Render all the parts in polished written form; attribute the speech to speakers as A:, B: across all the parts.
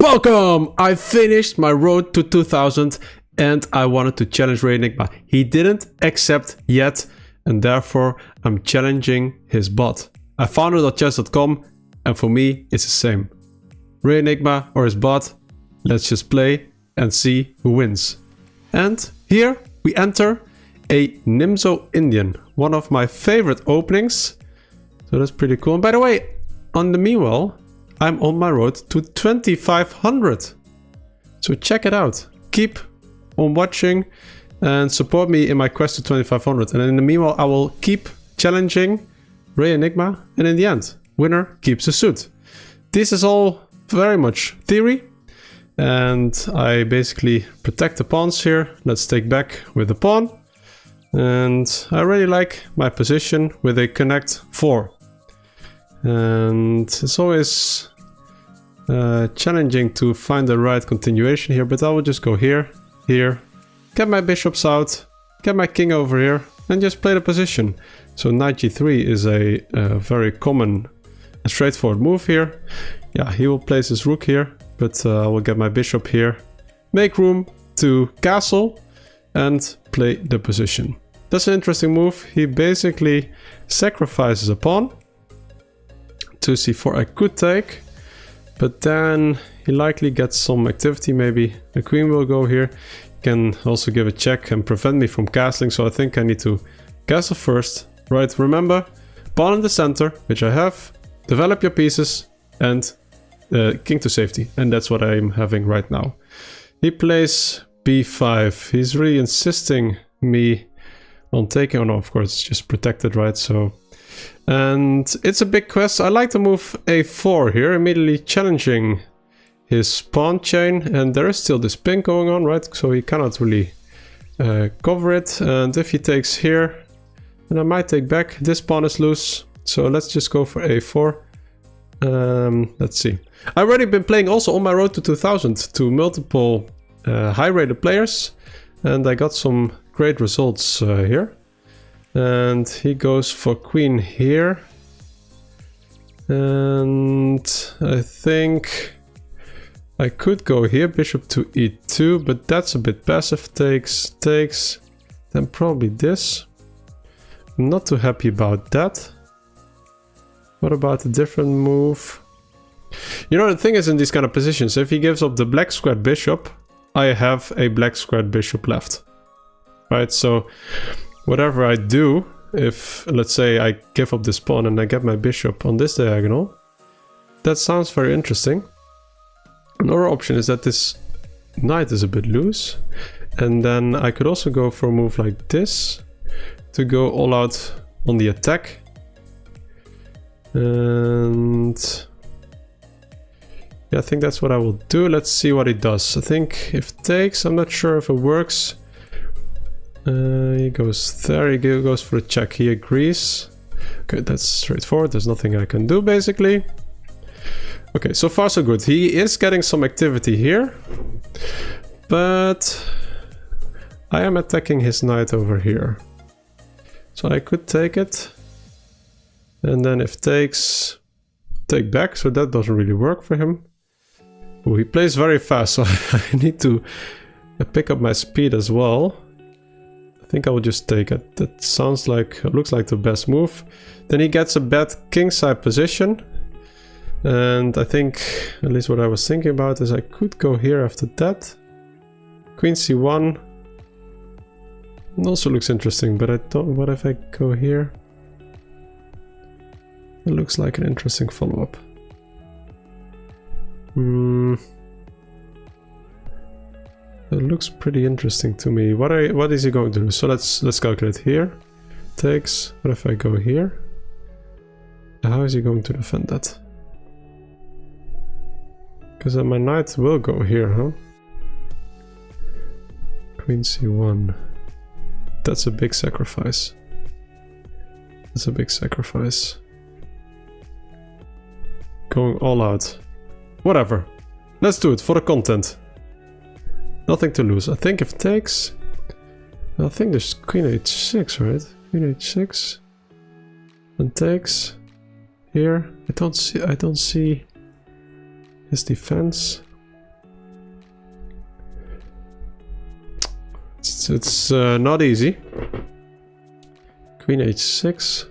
A: Welcome! I finished my road to 2000 and I wanted to challenge Rey Enigma. He didn't accept yet and therefore I'm challenging his bot. I found it on chess.com and for me it's the same. Rey Enigma or his bot, let's just play and see who wins. And here we enter a Nimzo Indian, one of my favorite openings. So that's pretty cool. And by the way, on the meanwhile, I'm on my road to 2500. So check it out. Keep on watching and support me in my quest to 2500. And in the meanwhile, I will keep challenging Rey Enigma. And in the end, winner keeps the suit. This is all very much theory. And I basically protect the pawns here. Let's take back with the pawn. And I really like my position with a connect 4. And it's always challenging to find the right continuation here, but I will just go here, here, get my bishops out, get my king over here, and just play the position. So knight g3 is a very common and straightforward move here. Yeah, he will place his rook here, but I will get my bishop here, make room to castle, and play the position. That's an interesting move. He basically sacrifices a pawn. To c4 I could take, but then he likely gets some activity. Maybe the queen will go here. He can also give a check and prevent me from castling, so I think I need to castle first. Right, remember, pawn in the center, which I have, develop your pieces, and king to safety, and that's what I'm having right now. He plays b5. He's really insisting me on taking, oh no, of course it's just protected, right? So and it's a big quest. I like to move a4 here, immediately challenging his pawn chain. And there is still this pin going on, right? So he cannot really cover it. And if he takes here, then I might take back. This pawn is loose. So let's just go for a4. Let's see. I've already been playing also on my road to 2000 to multiple high-rated players. And I got some great results here. And he goes for queen here. And I think I could go here, bishop to e2, but that's a bit passive. Takes, takes, then probably this. I'm not too happy about that. What about a different move? You know, the thing is in these kind of positions, if he gives up the black squared bishop, I have a black squared bishop left. Right, so whatever I do, if let's say I give up this pawn and I get my bishop on this diagonal, that sounds very interesting. Another option is that this knight is a bit loose, and then I could also go for a move like this to go all out on the attack. And yeah, I think that's what I will do. Let's see what he does. I think if takes, I'm not sure if it works. He goes there, he goes for a check, he agrees. Okay, that's straightforward, there's nothing I can do basically. Okay, so far so good. He is getting some activity here, but I am attacking his knight over here. So I could take it, and then if takes, take back, so that doesn't really work for him. Oh, he plays very fast, so I need to pick up my speed as well. I think I will just take it. That sounds like, looks like the best move. Then he gets a bad kingside position. And I think, at least what I was thinking about is I could go here after that. Queen c1. It also looks interesting, but I don't, what if I go here? It looks like an interesting follow-up. It looks pretty interesting to me. What is he going to do? So let's calculate here. Takes. What if I go here? How is he going to defend that? Because my knight will go here, huh? Queen c1. That's a big sacrifice. That's a big sacrifice. Going all out. Whatever. Let's do it for the content. Nothing to lose. I think if takes, I think there's queen h6, right? Queen h6, and takes here. I don't see his defense. It's not easy. Queen h6.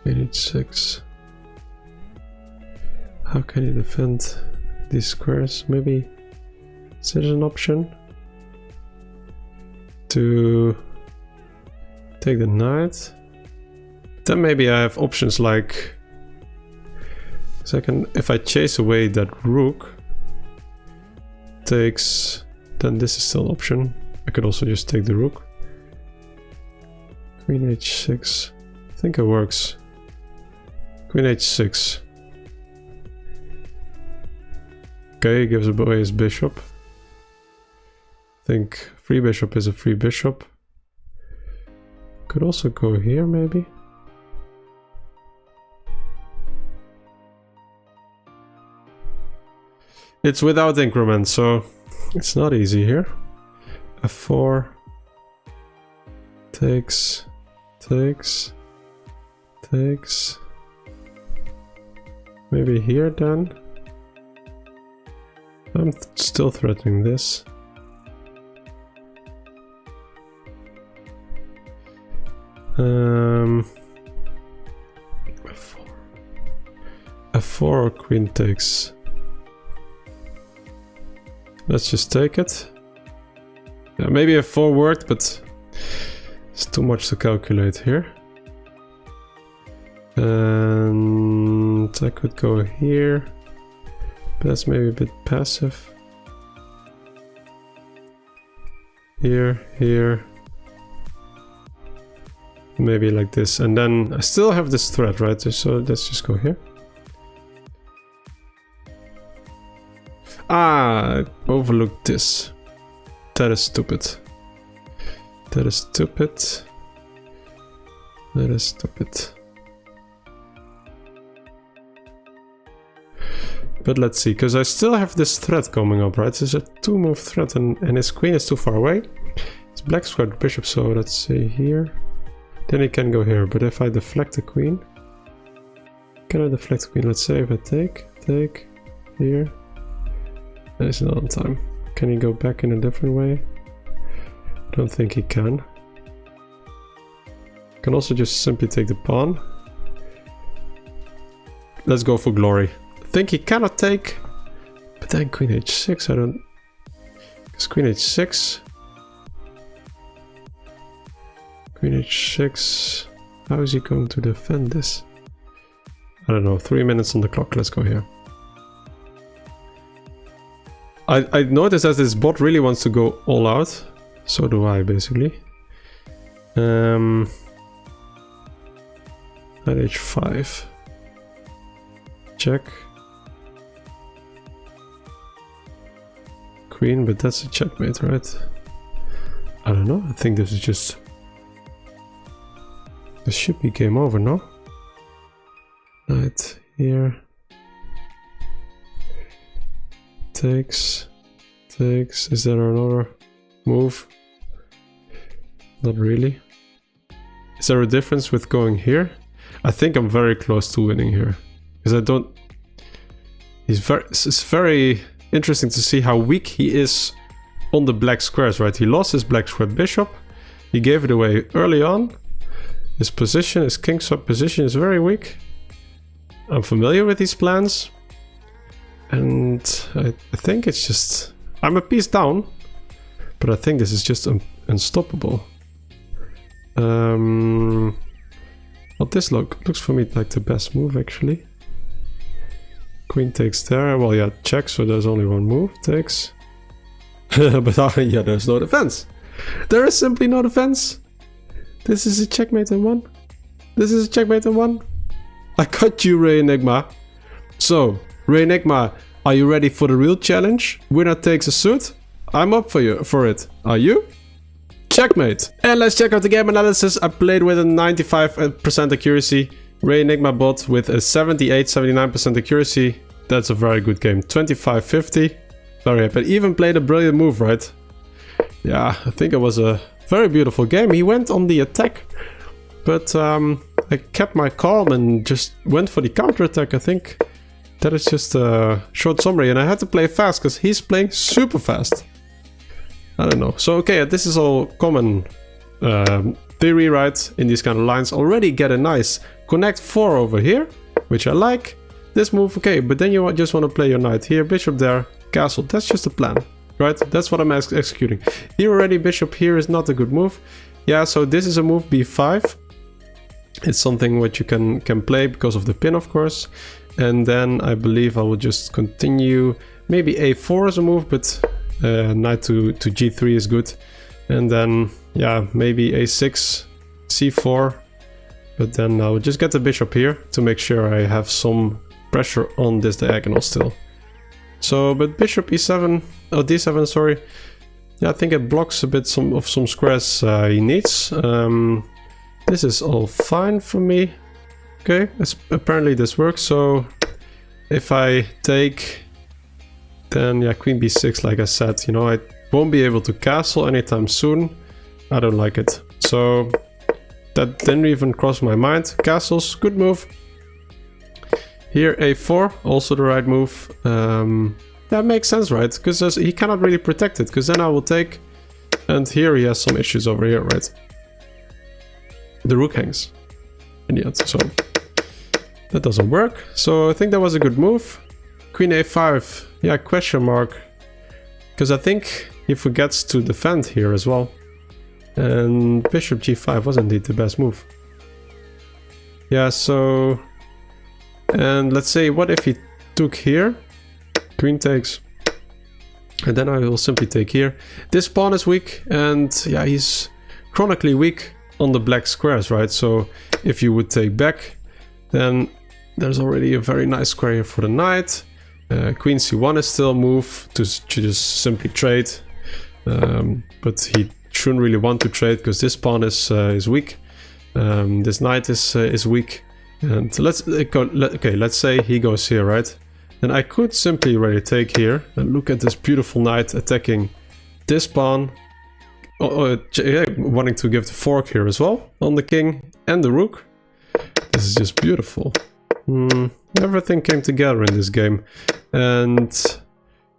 A: Queen h6. How can you defend these squares? Maybe is there an option to take the knight? Then maybe I have options like, so I can, if I chase away that rook, takes, then this is still an option. I could also just take the rook. Queen h6. I think it works. Queen h6. Okay, he gives away his bishop. I think free bishop is a free bishop. Could also go here maybe. It's without increment, so it's not easy here. f4 takes, takes, takes. Maybe here then. I'm still threatening this. f4 or queen takes. Let's just take it. Yeah, maybe f4 worked, but it's too much to calculate here. And I could go here, but that's maybe a bit passive. Here, here. Maybe like this, and then I still have this threat, right? So let's just go here. Ah, I overlooked this. That is stupid. That is stupid. That is stupid. But let's see, because I still have this threat coming up, right? There's a 2-move threat, and his queen is too far away. It's black squared bishop, so let's say here. Then he can go here, but if I deflect the queen... Can I deflect the queen? Let's say if I take, here... That is not on time. Can he go back in a different way? I don't think he can. Can also just simply take the pawn. Let's go for glory. I think he cannot take, but then queen h6, I don't... Because queen h6... Queen h6... How is he going to defend this? I don't know, 3 minutes on the clock, let's go here. I noticed that this bot really wants to go all out. So do I, basically. Knight h5. Check. Queen, but that's a checkmate, right? I don't know, I think this is just... This should be game over, no? Knight here. Takes, takes. Is there another move? Not really. Is there a difference with going here? I think I'm very close to winning here. Because I don't... It's very interesting to see how weak he is on the black squares, right? He lost his black square bishop. He gave it away early on. His position, his king swap position is very weak. I'm familiar with these plans. And I think it's just... I'm a piece down, but I think this is just unstoppable. Well, this looks for me like the best move, actually. Queen takes there. Well, yeah, check, so there's only one move. Takes. But yeah, there's no defense. There is simply no defense. This is a checkmate in one. This is a checkmate in one. I got you, Rey Enigma. So... Rey Enigma, are you ready for the real challenge? Winner takes a suit? I'm up for it. Are you? Checkmate. And let's check out the game analysis. I played with a 95% accuracy. Rey Enigma Bot with a 78-79% accuracy. That's a very good game. 25-50. Very happy. Even played a brilliant move, right? Yeah, I think it was a very beautiful game. He went on the attack, but I kept my calm and just went for the counter attack, I think. That is just a short summary, and I had to play fast because he's playing super fast. I don't know. So okay, this is all common theory, right? In these kind of lines, already get a nice connect 4 over here, which I like. This move, okay, but then you just want to play your knight here, bishop there, castle. That's just a plan, right? That's what I'm executing. Here already, bishop here is not a good move. Yeah, so this is a move, b5. It's something what you can play because of the pin, of course. And then I believe I will just continue. Maybe a4 is a move, but knight to g3 is good. And then, yeah, maybe a6, c4. But then I'll just get the bishop here to make sure I have some pressure on this diagonal still. So, but bishop e7, oh d7, sorry. Yeah, I think it blocks a bit of some squares he needs. This is all fine for me. Okay, apparently this works. So if I take, then yeah, queen b6, like I said, you know, I won't be able to castle anytime soon. I don't like it. So that didn't even cross my mind. Castles, good move. Here a4, also the right move. That makes sense, right? Because he cannot really protect it, because then I will take, and here he has some issues over here, right? The rook hangs in the end, so that doesn't work. So I think that was a good move. Queen a5, yeah, question mark, because I think he forgets to defend here as well. And bishop g5 was indeed the best move. Yeah, so, and let's say, what if he took here? Queen takes, and then I will simply take here. This pawn is weak, and yeah, he's chronically weak on the black squares, right? So if you would take back, then there's already a very nice square here for the knight. Queen c1 is still a move to just simply trade, but he shouldn't really want to trade because this pawn is weak. This knight is weak, and let's go. Okay, let's say he goes here, right? Then I could simply already take here and look at this beautiful knight attacking this pawn. Wanting to give the fork here as well on the king and the rook. This is just beautiful. Everything came together in this game. And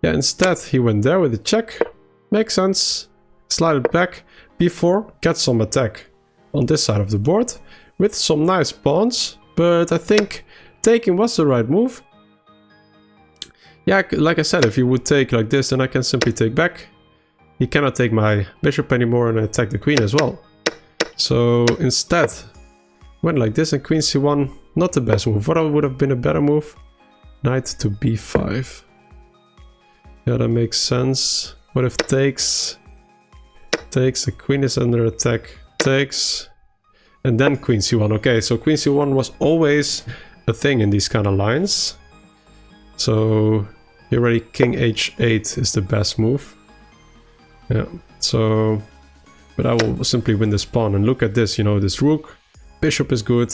A: yeah, instead he went there with a check. Makes sense. Slide it back. b4, get some attack on this side of the board with some nice pawns. But I think taking was the right move. Yeah, like I said, if you would take like this, then I can simply take back. He cannot take my bishop anymore and attack the queen as well. So instead, went like this, and queen c1, not the best move. What would have been a better move? Knight to b5. Yeah, that makes sense. What if takes? Takes, the queen is under attack. Takes, and then queen c1. Okay, so queen c1 was always a thing in these kind of lines. So here already king h8 is the best move. Yeah, so, but I will simply win this pawn, and look at this, you know, this rook, bishop is good,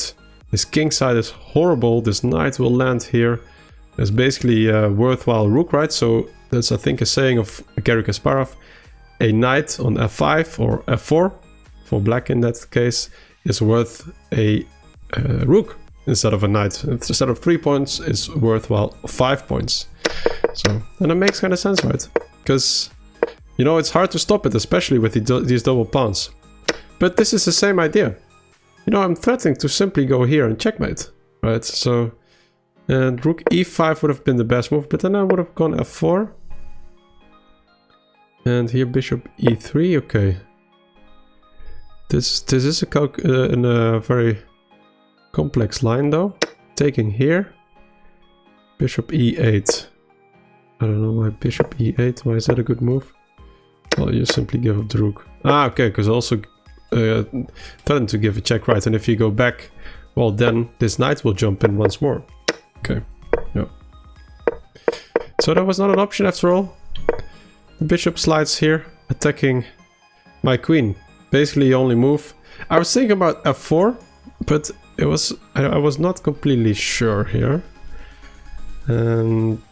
A: this king side is horrible, this knight will land here. It's basically a worthwhile rook, right? So that's, I think, a saying of Garry Kasparov, a knight on f5 or f4, for black in that case, is worth a rook instead of a knight. Instead of 3 points, it's worthwhile 5 points. So, and it makes kind of sense, right? Because, you know, it's hard to stop it, especially with these double pawns. But this is the same idea. You know, I'm threatening to simply go here and checkmate, right? So, and rook e5 would have been the best move, but then I would have gone f4. And here bishop e3, okay. This is a very complex line though. Taking here, bishop e8. I don't know why bishop e8, why is that a good move? Well, you simply give up the rook. Ah, okay, because also threaten to give a check, right? And if you go back, well, then this knight will jump in once more. Okay, yeah. So that was not an option after all. The bishop slides here, attacking my queen. Basically the only move. I was thinking about f4, but it was I was not completely sure here. And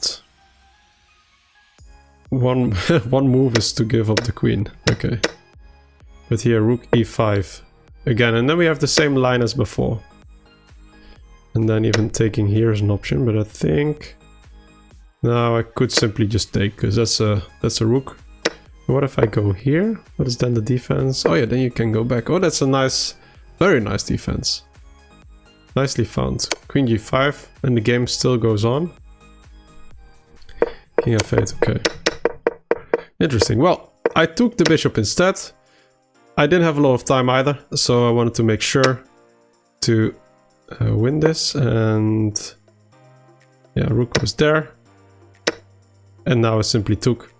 A: one move is to give up the queen. Okay. But here rook e5 again, and then we have the same line as before. And then even taking here is an option, but I think now I could simply just take, because that's a rook What if I go here? What is then the defense? Oh yeah, then you can go back. Oh, that's a nice, very nice defense. Nicely found. Queen g5, and the game still goes on. King f8, okay. Interesting. Well, I took the bishop instead. I didn't have a lot of time either, so I wanted to make sure to win this. And yeah, rook was there. And now I simply took,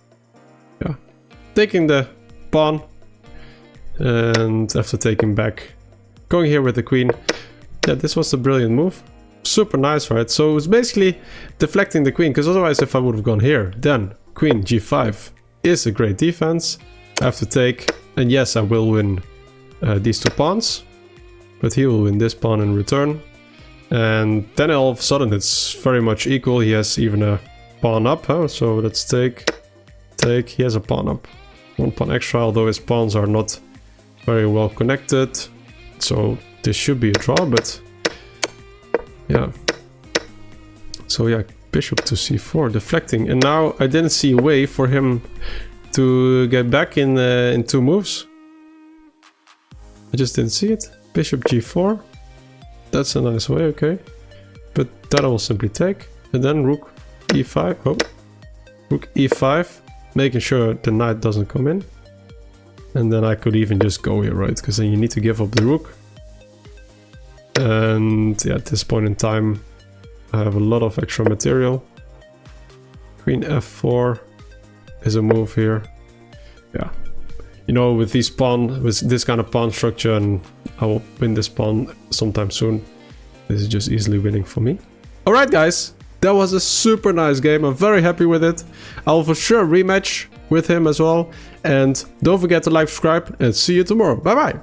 A: yeah, taking the pawn. And after taking back, going here with the queen. Yeah, this was a brilliant move. Super nice, right? So it was basically deflecting the queen, because otherwise if I would have gone here, then queen g5 is a great defense. I have to take, and yes, I will win these 2 pawns, but he will win this pawn in return. And then all of a sudden it's very much equal. He has even a pawn up, huh? So let's take, he has a pawn up. 1 pawn extra, although his pawns are not very well connected. So this should be a draw, but yeah. So yeah, bishop to c4, deflecting. And now I didn't see a way for him to get back in 2 moves. I just didn't see it. Bishop g4. That's a nice way, okay. But that I will simply take. And then rook e5. Oh, rook e5. Making sure the knight doesn't come in. And then I could even just go here, right? Because then you need to give up the rook. And yeah, at this point in time, I have a lot of extra material. Queen f4 is a move here. Yeah, you know, with this kind of pawn structure, and I will win this pawn sometime soon. This is just easily winning for me. All right, guys, that was a super nice game. I'm very happy with it. I'll for sure rematch with him as well. And don't forget to like, subscribe, and see you tomorrow. Bye bye.